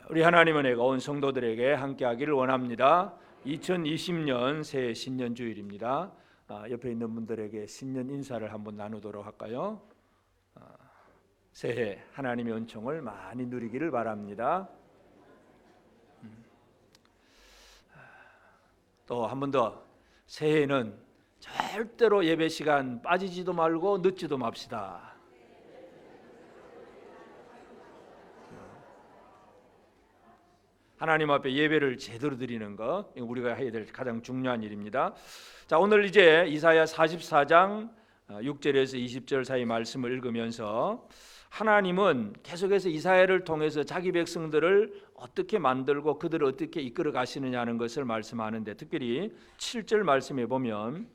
우리 하나님 은혜가 온 성도들에게 함께하기를 원합니다. 2020년 새해 신년주일입니다. 옆에 있는 분들에게 신년 인사를 한번 나누도록 할까요? 새해 하나님의 은총을 많이 누리기를 바랍니다. 또 한 번 더, 새해에는 절대로 예배 시간 빠지지도 말고 늦지도 맙시다. 하나님 앞에 예배를 제대로 드리는 것, 우리가 해야 될 가장 중요한 일입니다. 자, 오늘 이제 이사야 44장 6절에서 20절 사이 말씀을 읽으면서 하나님은 계속해서 이사야를 통해서 자기 백성들을 어떻게 만들고 그들을 어떻게 이끌어 가시느냐 하는 것을 말씀하는데, 특별히 7절 말씀에 보면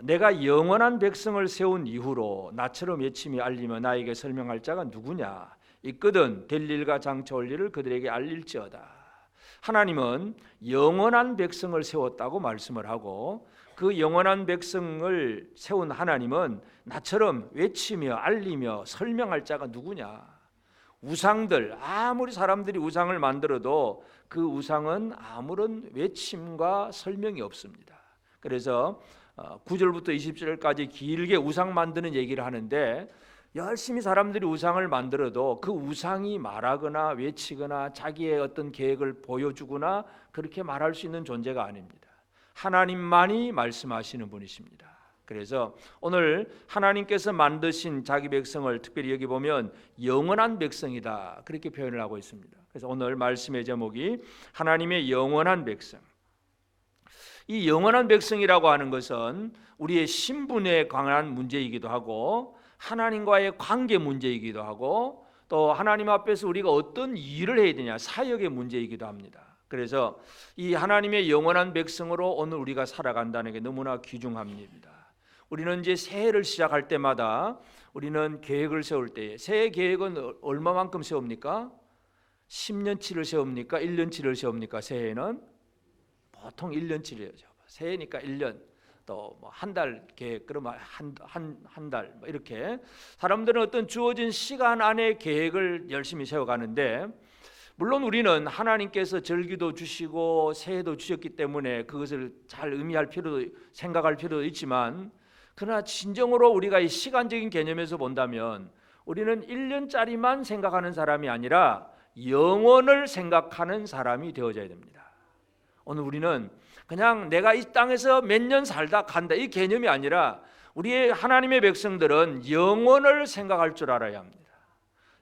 내가 영원한 백성을 세운 이후로 나처럼 외침이 알리며 나에게 설명할 자가 누구냐, 있거든 될 일과 장차 올 일을 그들에게 알릴지어다. 하나님은 영원한 백성을 세웠다고 말씀을 하고, 그 영원한 백성을 세운 하나님은 나처럼 외치며 알리며 설명할 자가 누구냐. 우상들, 아무리 사람들이 우상을 만들어도 그 우상은 아무런 외침과 설명이 없습니다. 그래서 9절부터 20절까지 길게 우상 만드는 얘기를 하는데, 열심히 사람들이 우상을 만들어도 그 우상이 말하거나 외치거나 자기의 어떤 계획을 보여주거나 그렇게 말할 수 있는 존재가 아닙니다. 하나님만이 말씀하시는 분이십니다. 그래서 오늘 하나님께서 만드신 자기 백성을 특별히 여기 보면 영원한 백성이다, 그렇게 표현을 하고 있습니다. 그래서 오늘 말씀의 제목이 하나님의 영원한 백성. 이 영원한 백성이라고 하는 것은 우리의 신분에 관한 문제이기도 하고, 하나님과의 관계 문제이기도 하고, 또 하나님 앞에서 우리가 어떤 일을 해야 되냐, 사역의 문제이기도 합니다. 그래서 이 하나님의 영원한 백성으로 오늘 우리가 살아간다는 게 너무나 귀중합니다. 우리는 이제 새해를 시작할 때마다 우리는 계획을 세울 때, 새해 계획은 얼마만큼 세웁니까? 10년치를 세웁니까? 1년치를 세웁니까? 새해는 보통 1년치를 세워요. 새해니까 1년, 또 한 달 계획, 그러면 한 달 이렇게 사람들은 어떤 주어진 시간 안에 계획을 열심히 세워가는데, 물론 우리는 하나님께서 절기도 주시고 새해도 주셨기 때문에 그것을 잘 의미할 필요도, 생각할 필요도 있지만, 그러나 진정으로 우리가 이 시간적인 개념에서 본다면 우리는 1년짜리만 생각하는 사람이 아니라 영원을 생각하는 사람이 되어져야 됩니다. 오늘 우리는 그냥 내가 이 땅에서 몇 년 살다 간다, 이 개념이 아니라 우리의 하나님의 백성들은 영원을 생각할 줄 알아야 합니다.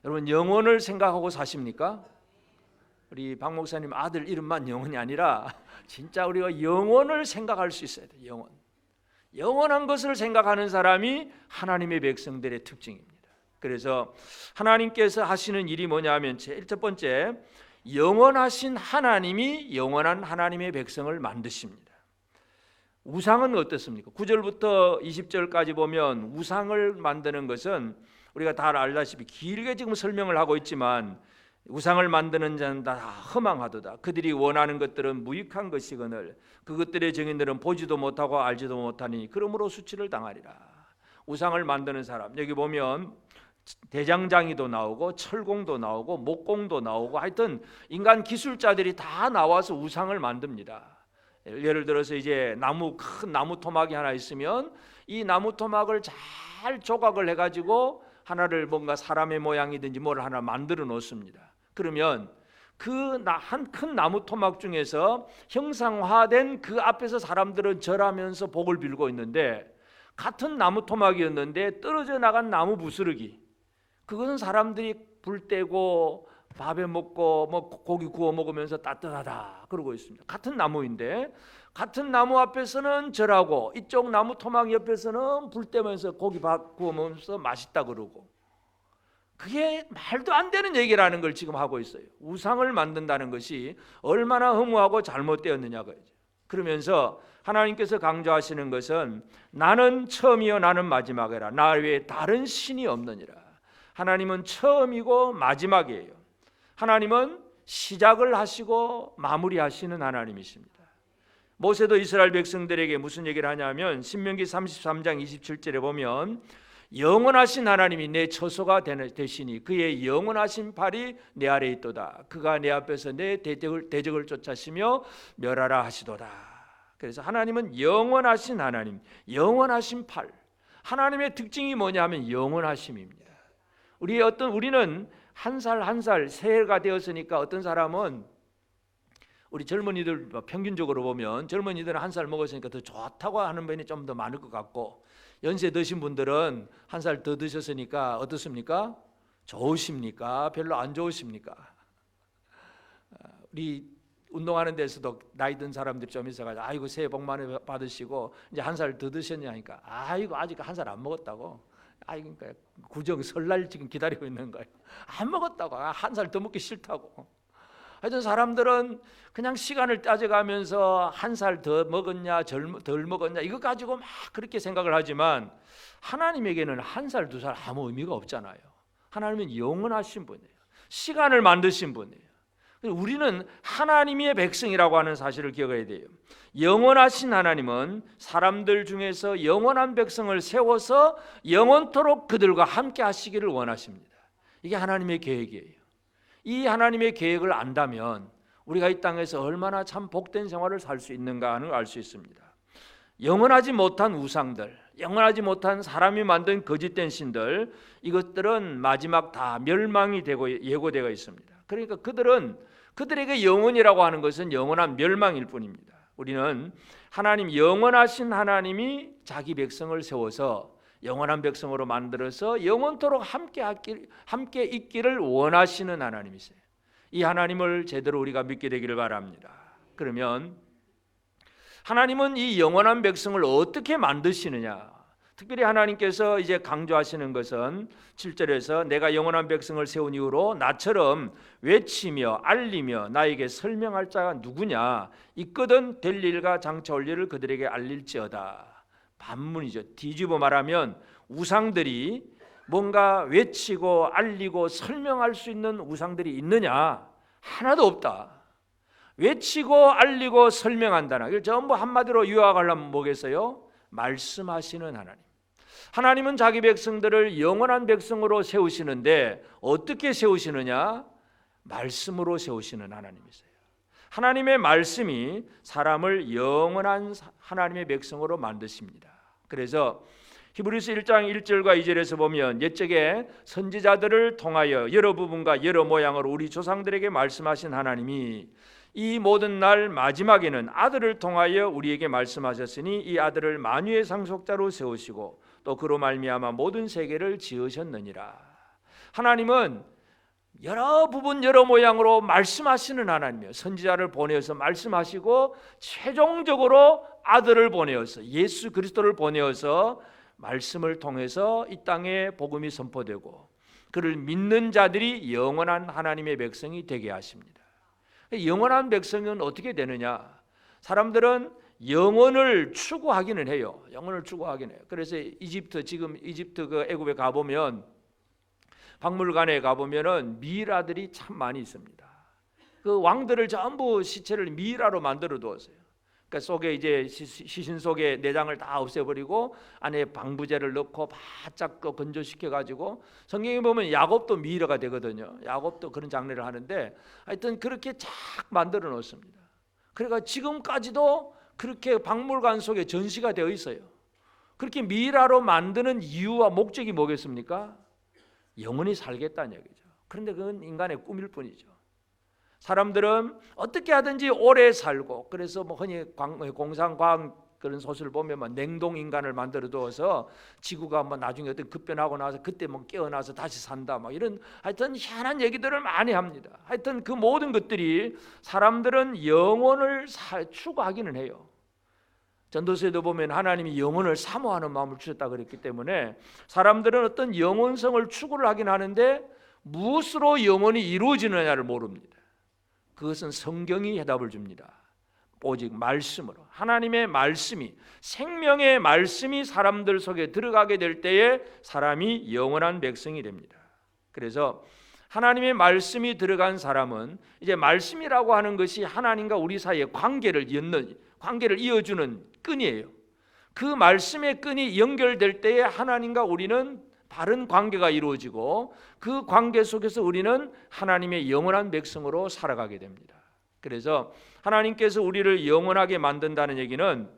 여러분, 영원을 생각하고 사십니까? 우리 박 목사님 아들 이름만 영원이 아니라 진짜 우리가 영원을 생각할 수 있어야 돼요. 영원한 것을 생각하는 사람이 하나님의 백성들의 특징입니다. 그래서 하나님께서 하시는 일이 뭐냐면, 제일 첫 번째, 영원하신 하나님이 영원한 하나님의 백성을 만드십니다. 우상은 어떻습니까? 9절부터 20절까지 보면 우상을 만드는 것은 우리가 다 알다시피 길게 지금 설명을 하고 있지만, 우상을 만드는 자는 다 허망하도다. 그들이 원하는 것들은 무익한 것이거늘 그것들의 증인들은 보지도 못하고 알지도 못하니 그러므로 수치를 당하리라. 우상을 만드는 사람, 여기 보면 대장장이도 나오고 철공도 나오고 목공도 나오고, 하여튼 인간 기술자들이 다 나와서 우상을 만듭니다. 예를 들어서 이제 큰 나무 토막이 하나 있으면 이 나무 토막을 잘 조각을 해가지고 하나를 뭔가 사람의 모양이든지 뭘 하나 만들어 놓습니다. 그러면 그 한 큰 나무 토막 중에서 형상화된 그 앞에서 사람들은 절하면서 복을 빌고 있는데, 같은 나무 토막이었는데 떨어져 나간 나무 부스러기, 그것은 사람들이 불 떼고 밥에 먹고 뭐 고기 구워 먹으면서 따뜻하다 그러고 있습니다. 같은 나무인데 같은 나무 앞에서는 절하고 이쪽 나무 토막 옆에서는 불 떼면서 고기 밥 구워 먹으면서 맛있다 그러고, 그게 말도 안 되는 얘기라는 걸 지금 하고 있어요. 우상을 만든다는 것이 얼마나 허무하고 잘못되었느냐가. 그러면서 하나님께서 강조하시는 것은 나는 처음이요 나는 마지막이라, 나 외에 다른 신이 없느니라. 하나님은 처음이고 마지막이에요. 하나님은 시작을 하시고 마무리하시는 하나님이십니다. 모세도 이스라엘 백성들에게 무슨 얘기를 하냐면, 신명기 33장 27절에 보면 영원하신 하나님이 내 처소가 되시니 그의 영원하신 팔이 내 아래에 있도다. 그가 내 앞에서 내 대적을 쫓아시며 멸하라 하시도다. 그래서 하나님은 영원하신 하나님, 영원하신 팔. 하나님의 특징이 뭐냐 하면 영원하심입니다. 우리는 한 살 한 살 새해가 되었으니까 어떤 사람은 우리 젊은이들 평균적으로 보면 젊은이들은 한 살 먹었으니까 더 좋다고 하는 분이 좀 더 많을 것 같고, 연세 드신 분들은 한 살 더 드셨으니까 어떻습니까? 좋으십니까? 별로 안 좋으십니까? 우리 운동하는 데서도 나이 든 사람들이 좀 있어가지고 아이고 새해 복 많이 받으시고 이제 한 살 더 드셨냐니까 아이고 아직 한 살 안 먹었다고. 아이고 그러니까 구정 설날 지금 기다리고 있는 거예요. 안 먹었다고. 한 살 더 먹기 싫다고. 하여튼 사람들은 그냥 시간을 따져가면서 한 살 더 먹었냐 덜 먹었냐 이거 가지고 막 그렇게 생각을 하지만 하나님에게는 한 살 두 살 아무 의미가 없잖아요. 하나님은 영원하신 분이에요. 시간을 만드신 분이에요. 우리는 하나님의 백성이라고 하는 사실을 기억해야 돼요. 영원하신 하나님은 사람들 중에서 영원한 백성을 세워서 영원토록 그들과 함께 하시기를 원하십니다. 이게 하나님의 계획이에요. 이 하나님의 계획을 안다면 우리가 이 땅에서 얼마나 참 복된 생활을 살 수 있는가 하는 걸 알 수 있습니다. 영원하지 못한 우상들, 영원하지 못한 사람이 만든 거짓된 신들, 이것들은 마지막 다 멸망이 되고 예고되어 있습니다. 그러니까 그들에게 영원이라고 하는 것은 영원한 멸망일 뿐입니다. 우리는 하나님, 영원하신 하나님이 자기 백성을 세워서 영원한 백성으로 만들어서 영원토록 함께 있기를 원하시는 하나님이세요. 이 하나님을 제대로 우리가 믿게 되기를 바랍니다. 그러면 하나님은 이 영원한 백성을 어떻게 만드시느냐? 특별히 하나님께서 이제 강조하시는 것은 7절에서 내가 영원한 백성을 세운 이후로 나처럼 외치며 알리며 나에게 설명할 자가 누구냐? 있거든 될 일과 장차 올 일을 그들에게 알릴지어다. 반문이죠. 뒤집어 말하면 우상들이 뭔가 외치고 알리고 설명할 수 있는 우상들이 있느냐? 하나도 없다. 외치고 알리고 설명한다나 이걸 전부 한마디로 요약하려면 뭐겠어요? 말씀하시는 하나님. 하나님은 자기 백성들을 영원한 백성으로 세우시는데 어떻게 세우시느냐? 말씀으로 세우시는 하나님이세요. 하나님의 말씀이 사람을 영원한 하나님의 백성으로 만드십니다. 그래서 히브리서 1장 1절과 2절에서 보면 옛적에 선지자들을 통하여 여러 부분과 여러 모양으로 우리 조상들에게 말씀하신 하나님이 이 모든 날 마지막에는 아들을 통하여 우리에게 말씀하셨으니 이 아들을 만유의 상속자로 세우시고 또 그로 말미암아 모든 세계를 지으셨느니라. 하나님은 여러 부분 여러 모양으로 말씀하시는 하나님이에요. 선지자를 보내어서 말씀하시고 최종적으로 아들을 보내어서 예수 그리스도를 보내어서 말씀을 통해서 이 땅에 복음이 선포되고 그를 믿는 자들이 영원한 하나님의 백성이 되게 하십니다. 영원한 백성은 어떻게 되느냐? 사람들은 영혼을 추구하기는 해요. 영혼을 추구하기는 해요. 그래서 지금 이집트 그 애굽에 가보면 박물관에 가보면은 미이라들이 참 많이 있습니다. 그 왕들을 전부 시체를 미이라로 만들어 두었어요. 그러니까 속에 이제 시신 속에 내장을 다 없애버리고 안에 방부제를 넣고 바짝 건조시켜 가지고 성경에 보면 야곱도 미이라가 되거든요. 야곱도 그런 장례를 하는데 하여튼 그렇게 쫙 만들어 놓습니다. 그러니까 지금까지도 그렇게 박물관 속에 전시가 되어 있어요. 그렇게 미이라로 만드는 이유와 목적이 뭐겠습니까? 영원히 살겠다는 얘기죠. 그런데 그건 인간의 꿈일 뿐이죠. 사람들은 어떻게 하든지 오래 살고 그래서 뭐 흔히 공상과학 그런 소설을 보면 뭐 냉동 인간을 만들어 두어서 지구가 뭐 나중에 어떤 급변하고 나서 그때 뭐 깨어나서 다시 산다 뭐 이런 하여튼 희한한 얘기들을 많이 합니다. 하여튼 그 모든 것들이 사람들은 영혼을 추구하기는 해요. 전도서에도 보면 하나님이 영혼을 사모하는 마음을 주셨다 그랬기 때문에 사람들은 어떤 영혼성을 추구를 하긴 하는데 무엇으로 영혼이 이루어지느냐를 모릅니다. 그것은 성경이 해답을 줍니다. 오직 말씀으로. 하나님의 말씀이, 생명의 말씀이 사람들 속에 들어가게 될 때에 사람이 영원한 백성이 됩니다. 그래서 하나님의 말씀이 들어간 사람은 이제 말씀이라고 하는 것이 하나님과 우리 사이의 관계를 이어주는 끈이에요. 그 말씀의 끈이 연결될 때에 하나님과 우리는 바른 관계가 이루어지고 그 관계 속에서 우리는 하나님의 영원한 백성으로 살아가게 됩니다. 그래서 하나님께서 우리를 영원하게 만든다는 얘기는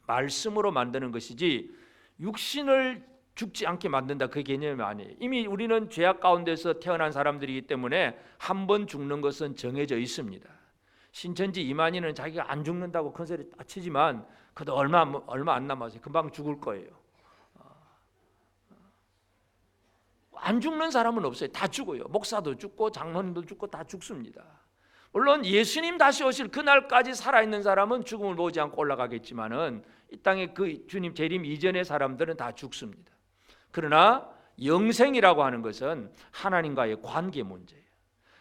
말씀으로 만드는 것이지 육신을 죽지 않게 만든다, 그 개념이 아니에요. 이미 우리는 죄악 가운데서 태어난 사람들이기 때문에 한 번 죽는 것은 정해져 있습니다. 신천지 이만희는 자기가 안 죽는다고 큰소리 치지만 그래도 얼마 안 남았어요. 금방 죽을 거예요. 안 죽는 사람은 없어요. 다 죽어요. 목사도 죽고 장로님도 죽고 다 죽습니다. 물론 예수님 다시 오실 그날까지 살아있는 사람은 죽음을 보지 않고 올라가겠지만은 이 땅에 그 주님 재림 이전의 사람들은 다 죽습니다. 그러나 영생이라고 하는 것은 하나님과의 관계 문제예요.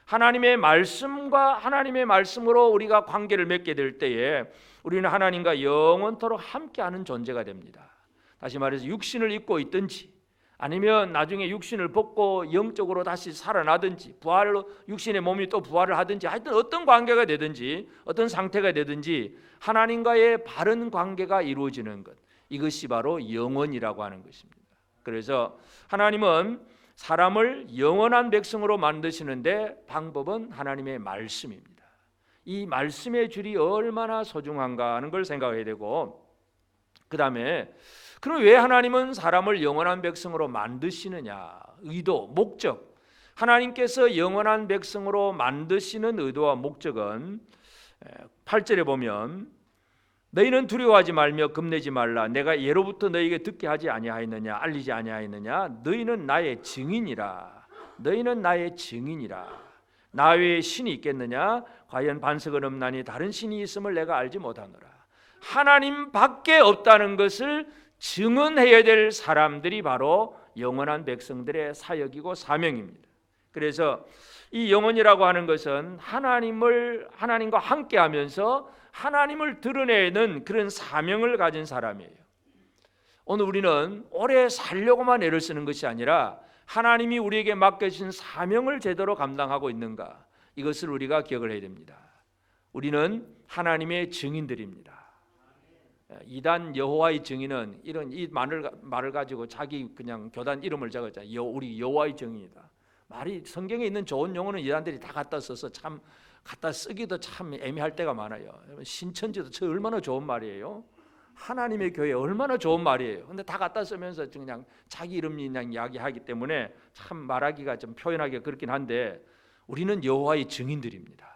하나님의 말씀과 하나님의 말씀으로 우리가 관계를 맺게 될 때에 우리는 하나님과 영원토록 함께하는 존재가 됩니다. 다시 말해서 육신을 입고 있든지 아니면 나중에 육신을 벗고 영적으로 다시 살아나든지 부활로 육신의 몸이 또 부활을 하든지 하여튼 어떤 관계가 되든지 어떤 상태가 되든지 하나님과의 바른 관계가 이루어지는 것, 이것이 바로 영원이라고 하는 것입니다. 그래서 하나님은 사람을 영원한 백성으로 만드시는데 방법은 하나님의 말씀입니다. 이 말씀의 줄이 얼마나 소중한가 하는 걸 생각해야 되고, 그 다음에 그럼 왜 하나님은 사람을 영원한 백성으로 만드시느냐? 의도, 목적. 하나님께서 영원한 백성으로 만드시는 의도와 목적은 8절에 보면 너희는 두려워하지 말며 겁내지 말라. 내가 예로부터 너희에게 듣게 하지 아니하였느냐, 알리지 아니하였느냐. 너희는 나의 증인이라. 너희는 나의 증인이라. 나 외에 신이 있겠느냐? 과연 반석은 없나니 다른 신이 있음을 내가 알지 못하노라. 하나님 밖에 없다는 것을 증언해야 될 사람들이 바로 영원한 백성들의 사역이고 사명입니다. 그래서 이 영혼이라고 하는 것은 하나님과 함께하면서 하나님을 드러내는 그런 사명을 가진 사람이에요. 오늘 우리는 오래 살려고만 애를 쓰는 것이 아니라 하나님이 우리에게 맡겨주신 사명을 제대로 감당하고 있는가, 이것을 우리가 기억을 해야 됩니다. 우리는 하나님의 증인들입니다. 이단 여호와의 증인은 이런 이 말을 가지고 자기 그냥 교단 이름을 적었잖아요. 우리 여호와의 증인이다. 말이 성경에 있는 좋은 용어는 이단들이 다 갖다 써서 참 갖다 쓰기도 참 애매할 때가 많아요. 신천지도 저 얼마나 좋은 말이에요. 하나님의 교회 얼마나 좋은 말이에요. 근데 다 갖다 쓰면서 그냥 자기 이름 그냥 이야기하기 때문에 참 말하기가 좀 표현하기가 그렇긴 한데 우리는 여호와의 증인들입니다.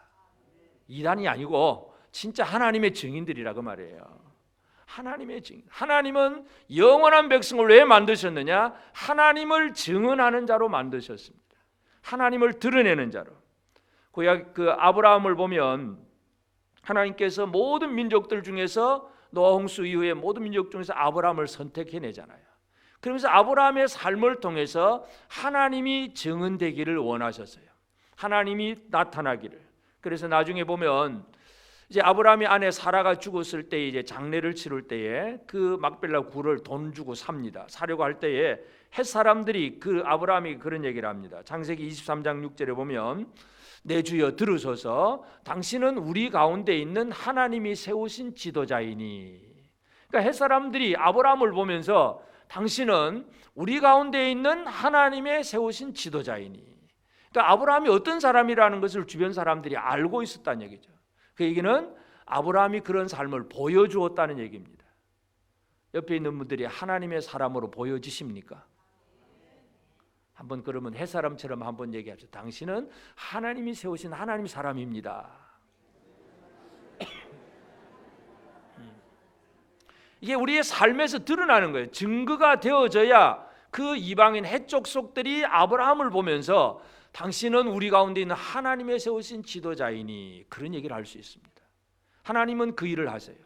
이단이 아니고 진짜 하나님의 증인들이라 그 말이에요. 하나님의 증인. 하나님은 영원한 백성을 왜 만드셨느냐? 하나님을 증언하는 자로 만드셨습니다. 하나님을 드러내는 자로. 구약 그 아브라함을 보면 하나님께서 모든 민족들 중에서 노아 홍수 이후에 모든 민족 중에서 아브라함을 선택해내잖아요. 그러면서 아브라함의 삶을 통해서 하나님이 증언되기를 원하셨어요. 하나님이 나타나기를. 그래서 나중에 보면 이제 아브라함의 아내 사라가 죽었을 때 이제 장례를 치를 때에 그 막벨라 굴을 돈 주고 삽니다. 사려고 할 때에 헷 사람들이 그 아브라함이 그런 얘기를 합니다. 창세기 23장 6절에 보면 내 주여 들으소서 당신은 우리 가운데 있는 하나님이 세우신 지도자이니. 그러니까 헷 사람들이 아브라함을 보면서 당신은 우리 가운데 있는 하나님의 세우신 지도자이니. 그러니까 아브라함이 어떤 사람이라는 것을 주변 사람들이 알고 있었다는 얘기죠. 그 얘기는 아브라함이 그런 삶을 보여주었다는 얘기입니다. 옆에 있는 분들이 하나님의 사람으로 보여지십니까? 한번 그러면 햇사람처럼 한번 얘기하죠. 당신은 하나님이 세우신 하나님의 사람입니다. 이게 우리의 삶에서 드러나는 거예요. 증거가 되어져야 그 이방인 해쪽 속들이 아브라함을 보면서 당신은 우리 가운데 있는 하나님의 세우신 지도자이니 그런 얘기를 할 수 있습니다. 하나님은 그 일을 하세요.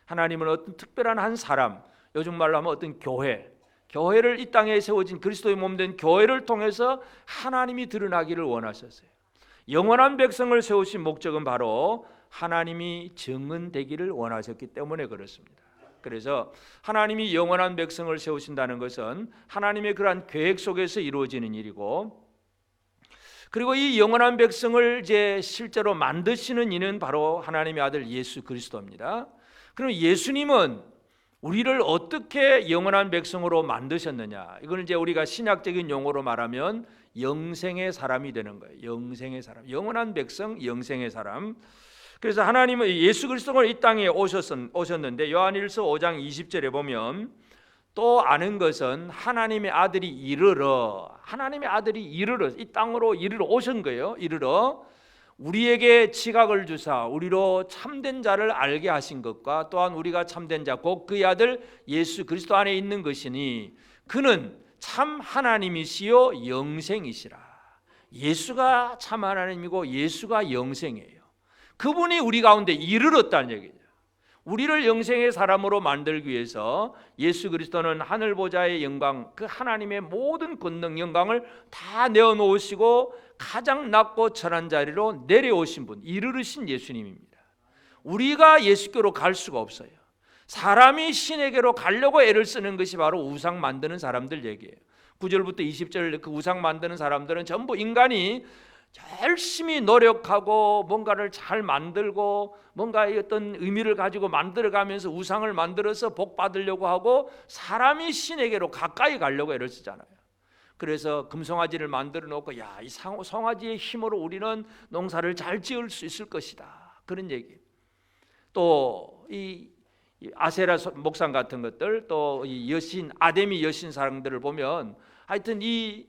하나님은 어떤 특별한 한 사람, 요즘 말로 하면 어떤 교회를 이 땅에 세워진 그리스도의 몸된 교회를 통해서 하나님이 드러나기를 원하셨어요. 영원한 백성을 세우신 목적은 바로 하나님이 증언되기를 원하셨기 때문에 그렇습니다. 그래서 하나님이 영원한 백성을 세우신다는 것은 하나님의 그러한 계획 속에서 이루어지는 일이고, 그리고 이 영원한 백성을 이제 실제로 만드시는 이는 바로 하나님의 아들 예수 그리스도입니다. 그럼 예수님은 우리를 어떻게 영원한 백성으로 만드셨느냐? 이걸 이제 우리가 신약적인 용어로 말하면 영생의 사람이 되는 거예요. 영생의 사람, 영원한 백성, 영생의 사람. 그래서 하나님은 예수 그리스도가 이 땅에 오셨는데 요한일서 5장 20절에 보면 또 아는 것은 하나님의 아들이 이르러 이 땅으로 이르러 오신 거예요. 이르러 우리에게 지각을 주사 우리로 참된 자를 알게 하신 것과 또한 우리가 참된 자 곧 그의 아들 예수 그리스도 안에 있는 것이니 그는 참 하나님이시요 영생이시라. 예수가 참 하나님이고 예수가 영생이에요. 그분이 우리 가운데 이르렀다는 얘기죠. 우리를 영생의 사람으로 만들기 위해서 예수 그리스도는 하늘 보좌의 영광, 그 하나님의 모든 권능 영광을 다 내어놓으시고 가장 낮고 천한 자리로 내려오신 분, 이르르신 예수님입니다. 우리가 예수께로 갈 수가 없어요. 사람이 신에게로 가려고 애를 쓰는 것이 바로 우상 만드는 사람들 얘기예요. 9절부터 20절 그 우상 만드는 사람들은 전부 인간이 열심히 노력하고 뭔가를 잘 만들고 뭔가 어떤 의미를 가지고 만들어가면서 우상을 만들어서 복 받으려고 하고 사람이 신에게로 가까이 가려고 애를 쓰잖아요. 그래서 금송아지를 만들어 놓고 야, 이 송아지의 힘으로 우리는 농사를 잘 지을 수 있을 것이다. 그런 얘기. 또 이 아세라 목상 같은 것들, 또 이 여신 아데미 여신 사람들을 보면 하여튼 이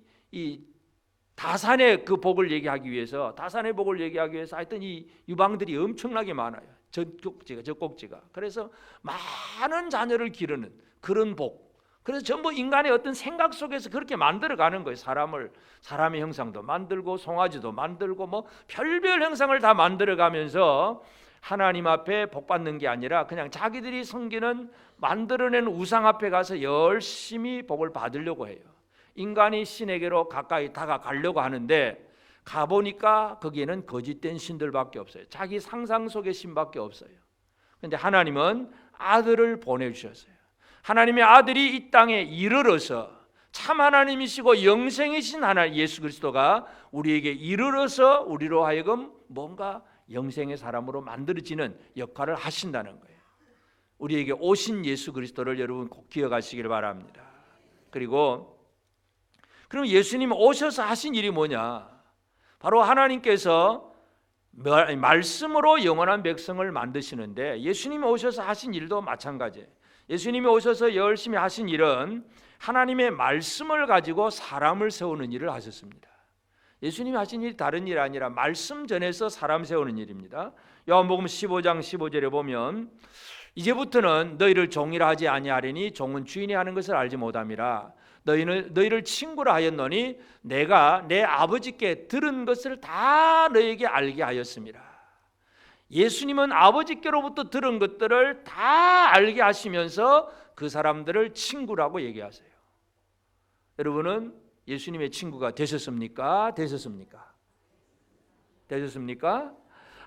다산의 그 복을 얘기하기 위해서 하여튼 이 유방들이 엄청나게 많아요. 젖꼭지가. 그래서 많은 자녀를 기르는 그런 복. 그래서 전부 인간의 어떤 생각 속에서 그렇게 만들어가는 거예요. 사람의 형상도 만들고 송아지도 만들고 뭐 별별 형상을 다 만들어가면서 하나님 앞에 복 받는 게 아니라 그냥 자기들이 섬기는 만들어낸 우상 앞에 가서 열심히 복을 받으려고 해요. 인간이 신에게로 가까이 다가가려고 하는데 가보니까 거기에는 거짓된 신들밖에 없어요. 자기 상상 속의 신밖에 없어요. 그런데 하나님은 아들을 보내주셨어요. 하나님의 아들이 이 땅에 이르러서 참 하나님이시고 영생이신 하나님 예수 그리스도가 우리에게 이르러서 우리로 하여금 뭔가 영생의 사람으로 만들어지는 역할을 하신다는 거예요. 우리에게 오신 예수 그리스도를 여러분 꼭 기억하시길 바랍니다. 그리고 그럼 예수님이 오셔서 하신 일이 뭐냐? 바로 하나님께서 말씀으로 영원한 백성을 만드시는데 예수님이 오셔서 하신 일도 마찬가지예요. 예수님이 오셔서 열심히 하신 일은 하나님의 말씀을 가지고 사람을 세우는 일을 하셨습니다. 예수님이 하신 일이 다른 일이 아니라 말씀 전에서 사람 세우는 일입니다. 요한복음 15장 15절에 보면 이제부터는 너희를 종이라 하지 아니하리니 종은 주인이 하는 것을 알지 못함이라. 너희를 친구라 하였노니 내가 내 아버지께 들은 것을 다 너희에게 알게 하였습니다. 예수님은 아버지께로부터 들은 것들을 다 알게 하시면서 그 사람들을 친구라고 얘기하세요. 여러분은 예수님의 친구가 되셨습니까?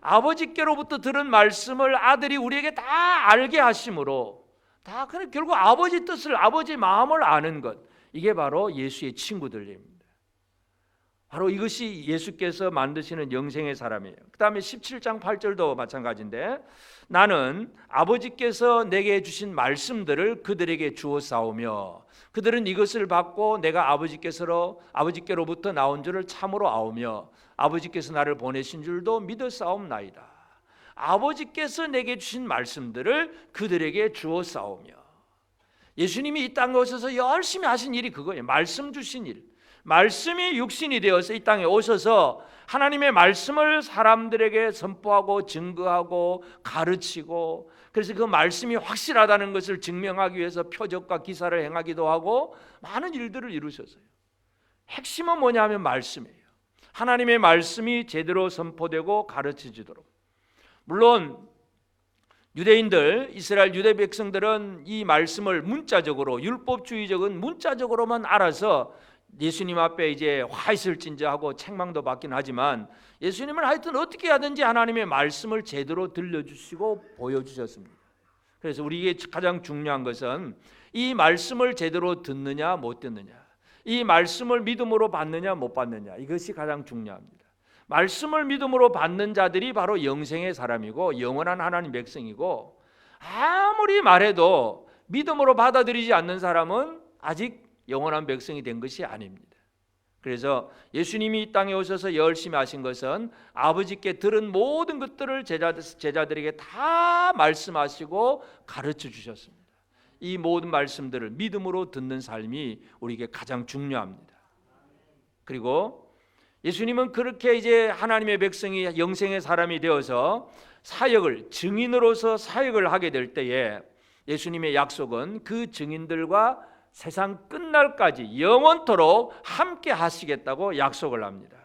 아버지께로부터 들은 말씀을 아들이 우리에게 다 알게 하심으로 다 결국 아버지 뜻을 아버지 마음을 아는 것, 이게 바로 예수의 친구들입니다. 바로 이것이 예수께서 만드시는 영생의 사람이에요. 그 다음에 17장 8절도 마찬가지인데 나는 아버지께서 내게 주신 말씀들을 그들에게 주었사오며 그들은 이것을 받고 내가 아버지께로부터 나온 줄을 참으로 아오며 아버지께서 나를 보내신 줄도 믿었사옵나이다. 아버지께서 내게 주신 말씀들을 그들에게 주었사오며 예수님이 이 땅에 오셔서 열심히 하신 일이 그거예요. 말씀 주신 일. 말씀이 육신이 되어서 이 땅에 오셔서 하나님의 말씀을 사람들에게 선포하고 증거하고 가르치고 그래서 그 말씀이 확실하다는 것을 증명하기 위해서 표적과 기사를 행하기도 하고 많은 일들을 이루셨어요. 핵심은 뭐냐 하면 말씀이에요. 하나님의 말씀이 제대로 선포되고 가르쳐지도록. 물론 유대인들, 이스라엘 유대 백성들은 이 말씀을 문자적으로 율법주의적인 문자적으로만 알아서 예수님 앞에 이제 화 있을진저 하고 책망도 받긴 하지만 예수님은 하여튼 어떻게 하든지 하나님의 말씀을 제대로 들려주시고 보여주셨습니다. 그래서 우리에게 가장 중요한 것은 이 말씀을 제대로 듣느냐 못 듣느냐, 이 말씀을 믿음으로 받느냐 못 받느냐, 이것이 가장 중요합니다. 말씀을 믿음으로 받는 자들이 바로 영생의 사람이고 영원한 하나님 백성이고 아무리 말해도 믿음으로 받아들이지 않는 사람은 아직 영원한 백성이 된 것이 아닙니다. 그래서 예수님이 이 땅에 오셔서 열심히 하신 것은 아버지께 들은 모든 것들을 제자들에게 다 말씀하시고 가르쳐 주셨습니다. 이 모든 말씀들을 믿음으로 듣는 삶이 우리에게 가장 중요합니다. 그리고 예수님은 그렇게 이제 하나님의 백성이 영생의 사람이 되어서 사역을, 증인으로서 사역을 하게 될 때에 예수님의 약속은 그 증인들과 세상 끝날까지 영원토록 함께 하시겠다고 약속을 합니다.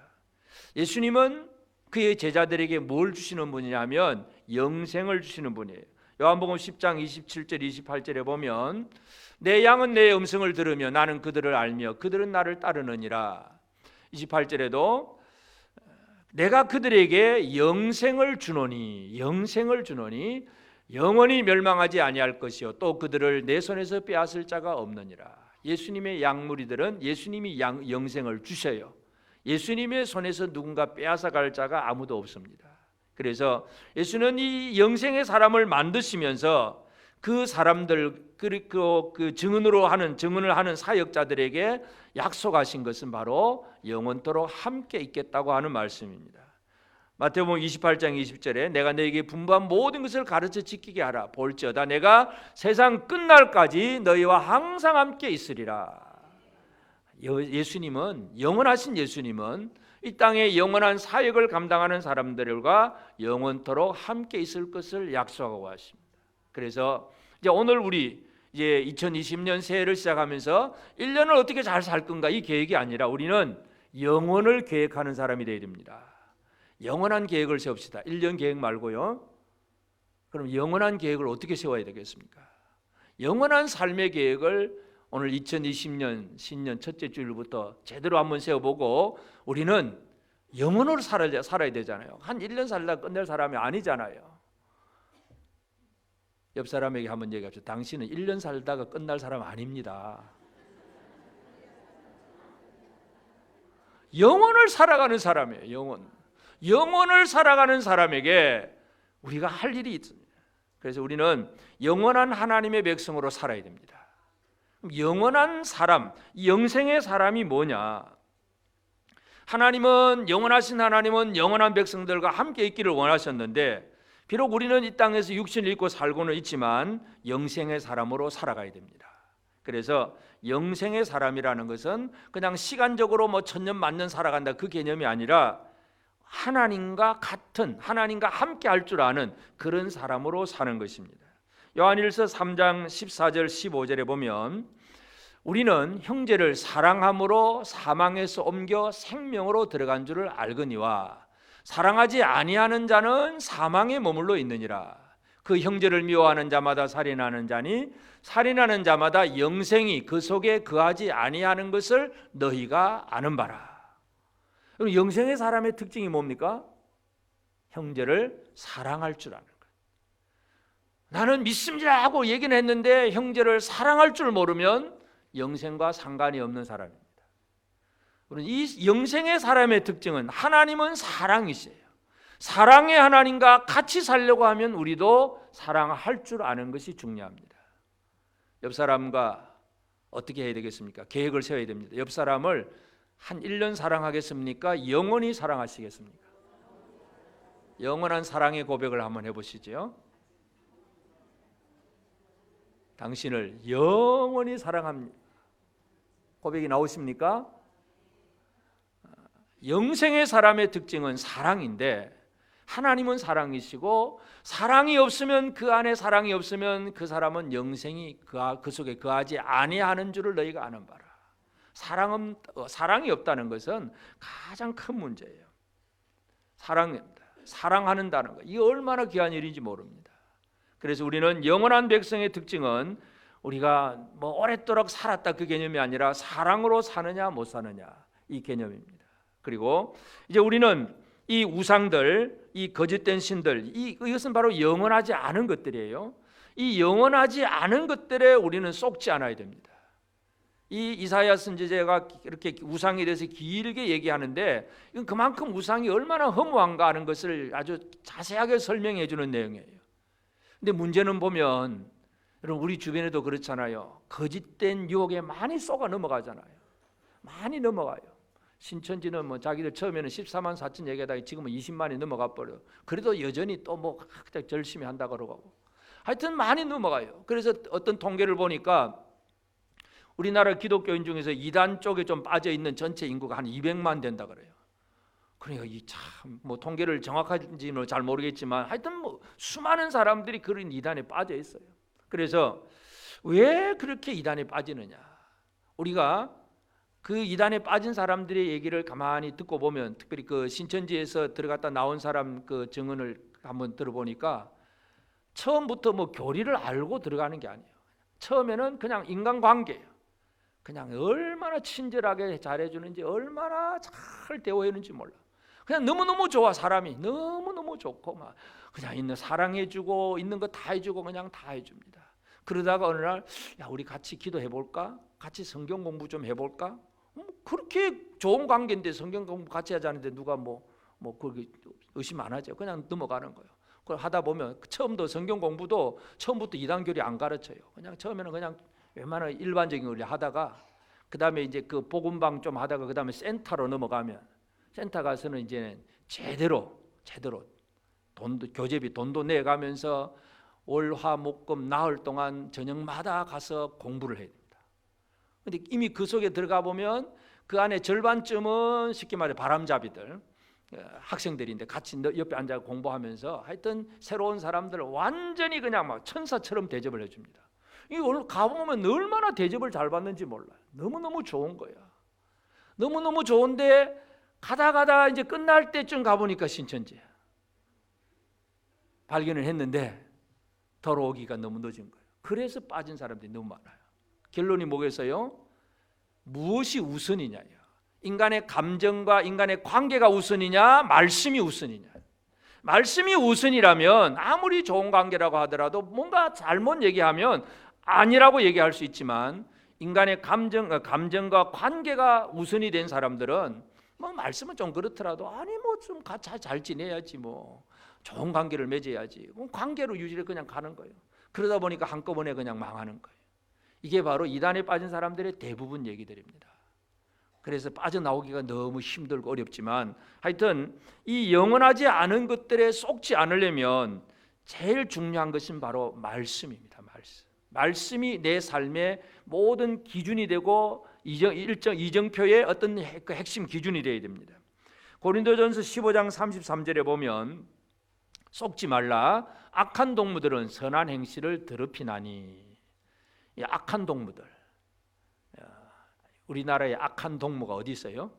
예수님은 그의 제자들에게 뭘 주시는 분이냐면 영생을 주시는 분이에요. 요한복음 10장 27절 28절에 보면 내 양은 내 음성을 들으며 나는 그들을 알며 그들은 나를 따르느니라. 28절에도 내가 그들에게 영생을 주노니 영원히 멸망하지 아니할 것이요 또 그들을 내 손에서 빼앗을 자가 없느니라. 예수님의 양무리들은 예수님이 영생을 주셔요. 예수님의 손에서 누군가 빼앗아갈 자가 아무도 없습니다. 그래서 예수는 이 영생의 사람을 만드시면서 그 사람들 그 증언을 하는 사역자들에게 약속하신 것은 바로 영원토록 함께 있겠다고 하는 말씀입니다. 마태복음 28장 20절에 내가 너에게 분부한 모든 것을 가르쳐 지키게 하라. 볼지어다 내가 세상 끝날까지 너희와 항상 함께 있으리라. 예수님은, 영원하신 예수님은 이 땅에 영원한 사역을 감당하는 사람들과 영원토록 함께 있을 것을 약속하고 하십니다. 그래서 이제 오늘 우리 이제 2020년 새해를 시작하면서 1년을 어떻게 잘 살 건가 이 계획이 아니라 우리는 영원을 계획하는 사람이 되어야 됩니다. 영원한 계획을 세웁시다. 1년 계획 말고요. 그럼 영원한 계획을 어떻게 세워야 되겠습니까? 영원한 삶의 계획을 오늘 2020년 신년 첫째 주일부터 제대로 한번 세워보고 우리는 영원으로 살아야 되잖아요. 한 1년 살다 끝낼 사람이 아니잖아요. 옆 사람에게 한번 얘기합시다. 당신은 1년 살다가 끝날 사람 아닙니다. 영원을 살아가는 사람이에요. 영원을 살아가는 사람에게 우리가 할 일이 있습니다. 그래서 우리는 영원한 하나님의 백성으로 살아야 됩니다. 영원한 사람, 영생의 사람이 뭐냐? 영원하신 하나님은 영원한 백성들과 함께 있기를 원하셨는데 비록 우리는 이 땅에서 육신을 입고 살고는 있지만 영생의 사람으로 살아가야 됩니다. 그래서 영생의 사람이라는 것은 그냥 시간적으로 뭐 천년 만년 살아간다 그 개념이 아니라 하나님과 같은, 하나님과 함께 할 줄 아는 그런 사람으로 사는 것입니다. 요한일서 3장 14절 15절에 보면 우리는 형제를 사랑함으로 사망에서 옮겨 생명으로 들어간 줄을 알거니와 사랑하지 아니하는 자는 사망에 머물러 있느니라. 그 형제를 미워하는 자마다 살인하는 자니 살인하는 자마다 영생이 그 속에 거하지 아니하는 것을 너희가 아는 바라. 영생의 사람의 특징이 뭡니까? 형제를 사랑할 줄 아는 것. 나는 믿습니다 하고 얘기는 했는데 형제를 사랑할 줄 모르면 영생과 상관이 없는 사람입니다. 이 영생의 사람의 특징은 하나님은 사랑이세요. 사랑의 하나님과 같이 살려고 하면 우리도 사랑할 줄 아는 것이 중요합니다. 옆 사람과 어떻게 해야 되겠습니까? 계획을 세워야 됩니다. 옆 사람을 한 1년 사랑하겠습니까? 영원히 사랑하시겠습니까? 영원한 사랑의 고백을 한번 해보시죠. 당신을 영원히 사랑합니다. 고백이 나오십니까? 영생의 사람의 특징은 사랑인데 하나님은 사랑이시고 사랑이 없으면 그 안에 사랑이 없으면 그 사람은 영생이 그 속에 거하지 아니하는 줄을 너희가 아는 바라. 사랑이 없다는 것은 가장 큰 문제예요. 사랑하는다는 것, 이게 얼마나 귀한 일인지 모릅니다. 그래서 우리는 영원한 백성의 특징은 우리가 뭐 오랫도록 살았다 그 개념이 아니라 사랑으로 사느냐 못 사느냐 이 개념입니다. 그리고 이제 우리는 이 우상들, 이 거짓된 신들, 이것은 바로 영원하지 않은 것들이에요. 이 영원하지 않은 것들에 우리는 속지 않아야 됩니다. 이 이사야 선지자가 이렇게 우상에 대해서 길게 얘기하는데 이건 그만큼 우상이 얼마나 허무한가 하는 것을 아주 자세하게 설명해 주는 내용이에요. 근데 문제는 보면 여러분 우리 주변에도 그렇잖아요. 거짓된 유혹에 많이 쏘가 넘어가잖아요. 많이 넘어가요. 신천지는 뭐 자기들 처음에는 14만 4천 얘기하다가 지금은 20만이 넘어가 버려. 그래도 여전히 또 뭐 열심히 한다 그러고. 하여튼 많이 넘어가요. 그래서 어떤 통계를 보니까 우리나라 기독교인 중에서 이단 쪽에 좀 빠져 있는 전체 인구가 한 200만 된다 그래요. 그러니까 이 참 뭐 통계를 정확한지는 잘 모르겠지만 하여튼 뭐 수많은 사람들이 그런 이단에 빠져 있어요. 그래서 왜 그렇게 이단에 빠지느냐? 우리가 그 이단에 빠진 사람들의 얘기를 가만히 듣고 보면, 특별히 그 신천지에서 들어갔다 나온 사람 그 증언을 한번 들어보니까 처음부터 뭐 교리를 알고 들어가는 게 아니에요. 처음에는 그냥 인간관계예요. 그냥 얼마나 친절하게 잘해주는지, 얼마나 잘 대우해주는지 몰라. 그냥 너무너무 좋아. 사람이 너무너무 좋고 막 그냥 있는 사랑해주고 있는 거 다 해주고 그냥 다 해줍니다. 그러다가 어느 날 야 우리 같이 기도해볼까? 같이 성경 공부 좀 해볼까? 그렇게 좋은 관계인데 성경 공부 같이 하자는데 누가 뭐 그렇게 의심 안 하죠. 그냥 넘어가는 거예요. 그걸 하다 보면 처음도 성경 공부도 처음부터 이단교리 안 가르쳐요. 그냥 처음에는 그냥 웬만한 일반적인 걸 하다가 그 다음에 이제 그 복음방 좀 하다가 그 다음에 센터로 넘어가면 센터 가서는 이제 제대로 돈도 교재비 돈도 내가면서 월화목금 나흘 동안 저녁마다 가서 공부를 해야 됩니다. 근데 이미 그 속에 들어가 보면 그 안에 절반쯤은 쉽게 말해 바람잡이들 학생들인데 같이 옆에 앉아 공부하면서 하여튼 새로운 사람들을 완전히 그냥 막 천사처럼 대접을 해줍니다. 이 오늘 가보면 얼마나 대접을 잘 받는지 몰라요. 너무너무 좋은 거야. 너무너무 좋은데 가다 이제 끝날 때쯤 가보니까 신천지야. 발견을 했는데 돌아오기가 너무 늦은 거예요. 그래서 빠진 사람들이 너무 많아요. 결론이 뭐겠어요? 무엇이 우선이냐요? 인간의 감정과 인간의 관계가 우선이냐, 말씀이 우선이냐? 말씀이 우선이라면 아무리 좋은 관계라고 하더라도 뭔가 잘못 얘기하면 아니라고 얘기할 수 있지만 인간의 감정과 관계가 우선이 된 사람들은 뭐 말씀은 좀 그렇더라도 아니 뭐 좀 같이 잘 지내야지 뭐 좋은 관계를 맺어야지 관계로 유지를 그냥 가는 거예요. 그러다 보니까 한꺼번에 그냥 망하는 거예요. 이게 바로 이단에 빠진 사람들의 대부분 얘기들입니다. 그래서 빠져나오기가 너무 힘들고 어렵지만 하여튼 이 영원하지 않은 것들에 속지 않으려면 제일 중요한 것은 바로 말씀입니다. 말씀이 내 삶의 모든 기준이 되고 이정표의 어떤 그 핵심 기준이 되어야 됩니다. 고린도전서 15장 33절에 보면 속지 말라 악한 동무들은 선한 행실을 더럽히나니. 이 악한 동무들, 우리나라에 악한 동무가 어디 있어요?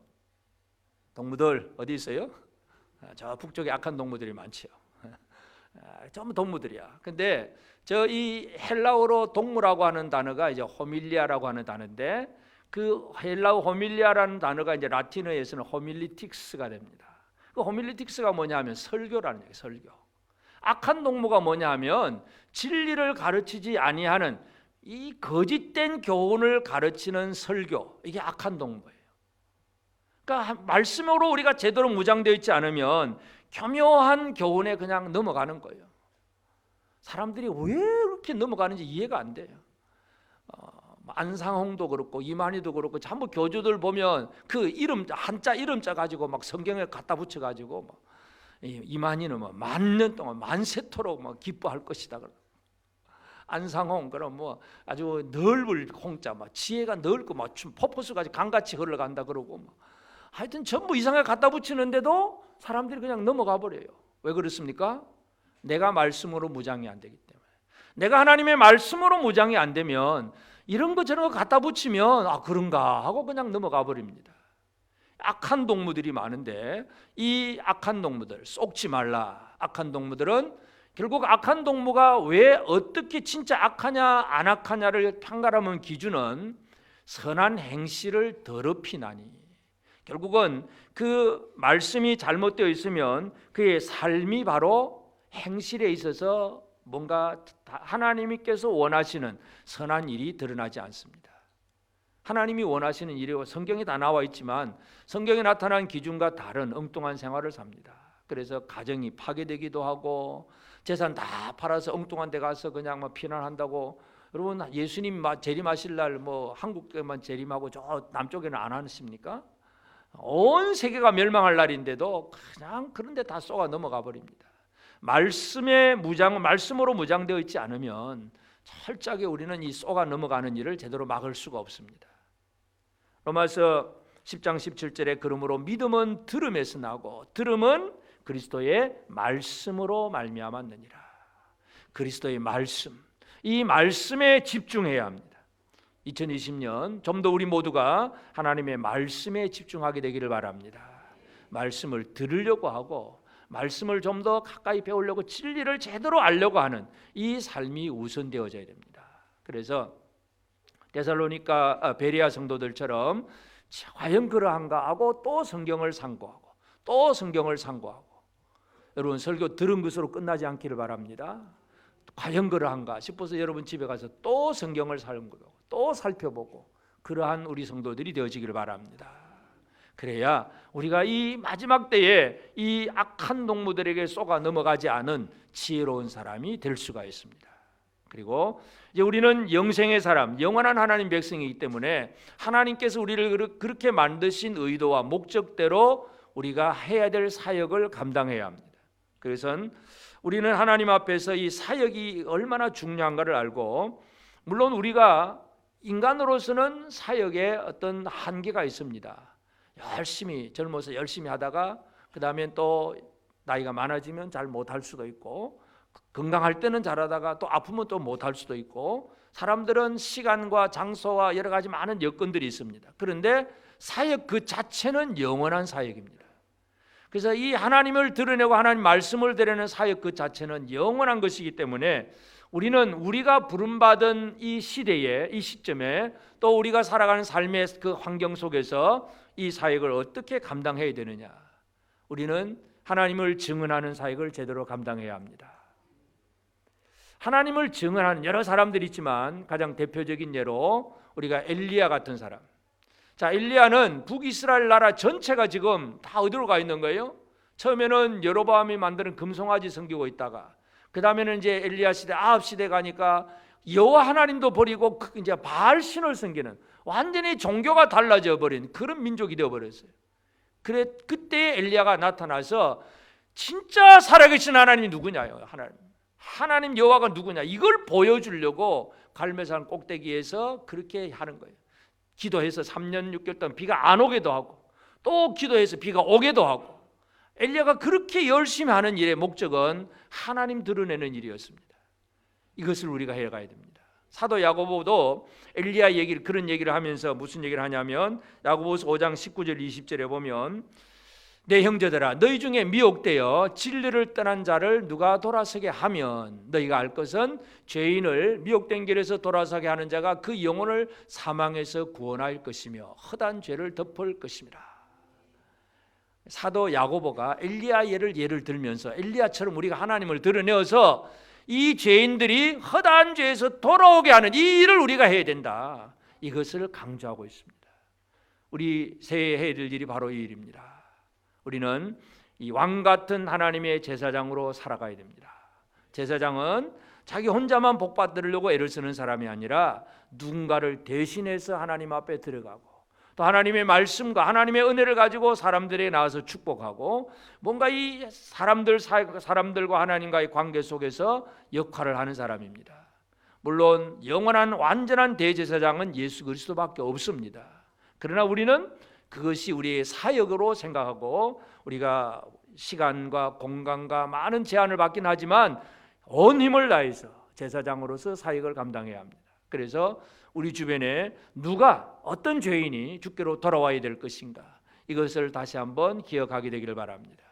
동무들 어디 있어요? 저 북쪽에 악한 동무들이 많지요. 전부 동무들이야. 근데 저 이 헬라어로 동무라고 하는 단어가 이제 호밀리아라고 하는 단어인데 그 헬라어 호밀리아라는 단어가 이제 라틴어에서는 호밀리틱스가 됩니다. 그 호밀리틱스가 뭐냐면 설교라는 얘기예요. 설교. 악한 동무가 뭐냐면 진리를 가르치지 아니하는 이 거짓된 교훈을 가르치는 설교, 이게 악한 동무예요. 그러니까 말씀으로 우리가 제대로 무장되어 있지 않으면 교묘한 교훈에 그냥 넘어가는 거예요. 사람들이 왜 이렇게 넘어가는지 이해가 안 돼요. 안상홍도 그렇고 이만희도 그렇고 전부 교주들 보면 그 이름 한자 이름자 가지고 막 성경에 갖다 붙여 가지고 막 이만희는 뭐 만년 동안 만세토록 막 기뻐할 것이다. 안상홍 그럼 뭐 아주 넓을 홍자 막 지혜가 넓고 막 폭포수까지 강같이 흘러간다 그러고 막 하여튼 전부 이상하게 갖다 붙이는데도 사람들이 그냥 넘어가 버려요. 왜 그렇습니까? 내가 말씀으로 무장이 안 되기 때문에. 내가 하나님의 말씀으로 무장이 안 되면 이런 거 저런 거 갖다 붙이면 아 그런가 하고 그냥 넘어가 버립니다. 악한 동무들이 많은데 이 악한 동무들 쏙지 말라. 악한 동무들은 결국 악한 동무가 왜 어떻게 진짜 악하냐 안 악하냐를 판가름한 기준은 선한 행실을 더럽히나니. 결국은 그 말씀이 잘못되어 있으면 그의 삶이 바로 행실에 있어서 뭔가 하나님께서 원하시는 선한 일이 드러나지 않습니다. 하나님이 원하시는 일이 성경에 다 나와 있지만 성경에 나타난 기준과 다른 엉뚱한 생활을 삽니다. 그래서 가정이 파괴되기도 하고 재산 다 팔아서 엉뚱한 데 가서 그냥 막 피난한다고 여러분 예수님 재림하실 날 뭐 한국에만 재림하고 저 남쪽에는 안 하십니까? 온 세계가 멸망할 날인데도 그냥 그런데 다 쏘아 넘어가 버립니다. 말씀으로 무장되어 있지 않으면 철저하게 우리는 이 쏘가 넘어가는 일을 제대로 막을 수가 없습니다. 로마서 10장 17절에 그러므로 믿음은 들음에서 나고 들음은 그리스도의 말씀으로 말미암았느니라. 그리스도의 말씀, 이 말씀에 집중해야 합니다. 2020년 좀 더 우리 모두가 하나님의 말씀에 집중하게 되기를 바랍니다. 말씀을 들으려고 하고 말씀을 좀 더 가까이 배우려고 진리를 제대로 알려고 하는 이 삶이 우선되어져야 됩니다. 그래서 데살로니가 베레아 성도들처럼 과연 그러한가 하고 또 성경을 상고하고 또 성경을 상고하고, 여러분 설교 들은 것으로 끝나지 않기를 바랍니다. 과연 그러한가 싶어서 여러분 집에 가서 또 성경을 살펴보고 또 살펴보고 그러한 우리 성도들이 되어지기를 바랍니다. 그래야 우리가 이 마지막 때에 이 악한 동무들에게 쏘가 넘어가지 않은 지혜로운 사람이 될 수가 있습니다. 그리고 이제 우리는 영생의 사람, 영원한 하나님 백성이기 때문에 하나님께서 우리를 그렇게 만드신 의도와 목적대로 우리가 해야 될 사역을 감당해야 합니다. 그래서 우리는 하나님 앞에서 이 사역이 얼마나 중요한가를 알고, 물론 우리가 인간으로서는 사역에 어떤 한계가 있습니다. 열심히 젊어서 열심히 하다가 그 다음에 또 나이가 많아지면 잘 못할 수도 있고, 건강할 때는 잘하다가 또 아프면 또 못할 수도 있고, 사람들은 시간과 장소와 여러 가지 많은 여건들이 있습니다. 그런데 사역 그 자체는 영원한 사역입니다. 그래서 이 하나님을 드러내고 하나님 말씀을 드러내는 사역 그 자체는 영원한 것이기 때문에 우리는 우리가 부름받은 이 시대에, 이 시점에 또 우리가 살아가는 삶의 그 환경 속에서 이 사역을 어떻게 감당해야 되느냐, 우리는 하나님을 증언하는 사역을 제대로 감당해야 합니다. 하나님을 증언하는 여러 사람들이 있지만 가장 대표적인 예로 우리가 엘리야 같은 사람. 자, 엘리야는 북이스라엘 나라 전체가 지금 다 어디로 가 있는 거예요? 처음에는 여로보암이 만드는 금송아지 섬기고 있다가 그 다음에는 이제 엘리야 시대, 아합 시대 가니까 여호와 하나님도 버리고 이제 바알 신을 섬기는 완전히 종교가 달라져 버린 그런 민족이 되어 버렸어요. 그래 그때 엘리야가 나타나서 진짜 살아계신 하나님이 누구냐요? 하나님 여호와가 누구냐, 이걸 보여주려고 갈멜산 꼭대기에서 그렇게 하는 거예요. 기도해서 3년 6개월 동안 비가 안 오게도 하고 또 기도해서 비가 오게도 하고, 엘리야가 그렇게 열심히 하는 일의 목적은 하나님 드러내는 일이었습니다. 이것을 우리가 해가야 됩니다. 사도 야고보도 엘리야 얘기를, 그런 얘기를 하면서 무슨 얘기를 하냐면 야고보서 5장 19절 20절에 보면 내 형제들아 너희 중에 미혹되어 진리를 떠난 자를 누가 돌아서게 하면 너희가 알 것은 죄인을 미혹된 길에서 돌아서게 하는 자가 그 영혼을 사망에서 구원할 것이며 헛한 죄를 덮을 것입니다. 사도 야고보가 엘리야 예를 들면서 엘리야처럼 우리가 하나님을 드러내어서 이 죄인들이 헛한 죄에서 돌아오게 하는 이 일을 우리가 해야 된다, 이것을 강조하고 있습니다. 우리 새해 해야 될 일이 바로 이 일입니다. 우리는 이 왕 같은 하나님의 제사장으로 살아가야 됩니다. 제사장은 자기 혼자만 복 받으려고 애를 쓰는 사람이 아니라 누군가를 대신해서 하나님 앞에 들어가고 또 하나님의 말씀과 하나님의 은혜를 가지고 사람들에게 나와서 축복하고 뭔가 이 사람들과 하나님과의 관계 속에서 역할을 하는 사람입니다. 물론 영원한 완전한 대제사장은 예수 그리스도밖에 없습니다. 그러나 우리는 그것이 우리의 사역으로 생각하고 우리가 시간과 공간과 많은 제한을 받긴 하지만 온 힘을 다해서 제사장으로서 사역을 감당해야 합니다. 그래서 우리 주변에 누가 어떤 죄인이 주께로 돌아와야 될 것인가, 이것을 다시 한번 기억하게 되기를 바랍니다.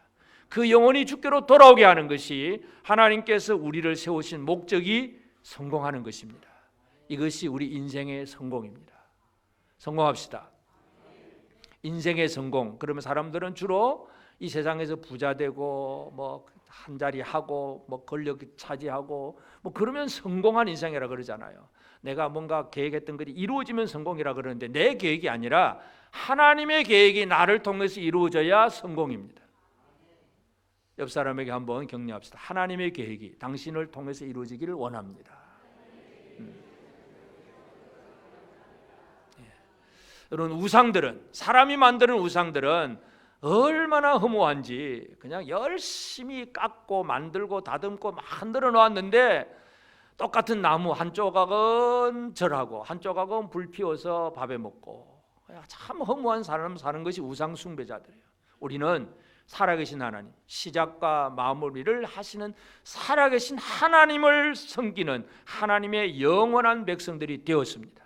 그 영혼이 주께로 돌아오게 하는 것이 하나님께서 우리를 세우신 목적이 성공하는 것입니다. 이것이 우리 인생의 성공입니다. 성공합시다. 인생의 성공. 그러면 사람들은 주로 이 세상에서 부자 되고 뭐 한 자리 하고 뭐 권력 차지하고 뭐 그러면 성공한 인생이라 그러잖아요. 내가 뭔가 계획했던 것이 이루어지면 성공이라 그러는데 내 계획이 아니라 하나님의 계획이 나를 통해서 이루어져야 성공입니다. 옆 사람에게 한번 격려합시다. 하나님의 계획이 당신을 통해서 이루어지기를 원합니다. 여러분, 우상들은, 사람이 만드는 우상들은 얼마나 허무한지 그냥 열심히 깎고 만들고 다듬고 만들어 놓았는데, 똑같은 나무 한 조각은 절하고 한 조각은 불 피워서 밥에 먹고, 참 허무한 삶 사는 것이 우상 숭배자들이에요. 우리는 살아계신 하나님, 시작과 마무리를 하시는 살아계신 하나님을 섬기는 하나님의 영원한 백성들이 되었습니다.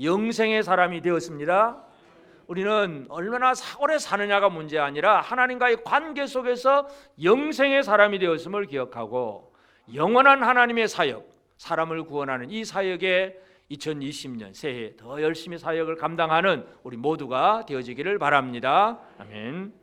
영생의 사람이 되었습니다. 우리는 얼마나 오래 사느냐가 문제 아니라 하나님과의 관계 속에서 영생의 사람이 되었음을 기억하고, 영원한 하나님의 사역, 사람을 구원하는 이 사역에 2020년 새해 더 열심히 사역을 감당하는 우리 모두가 되어지기를 바랍니다. 아멘.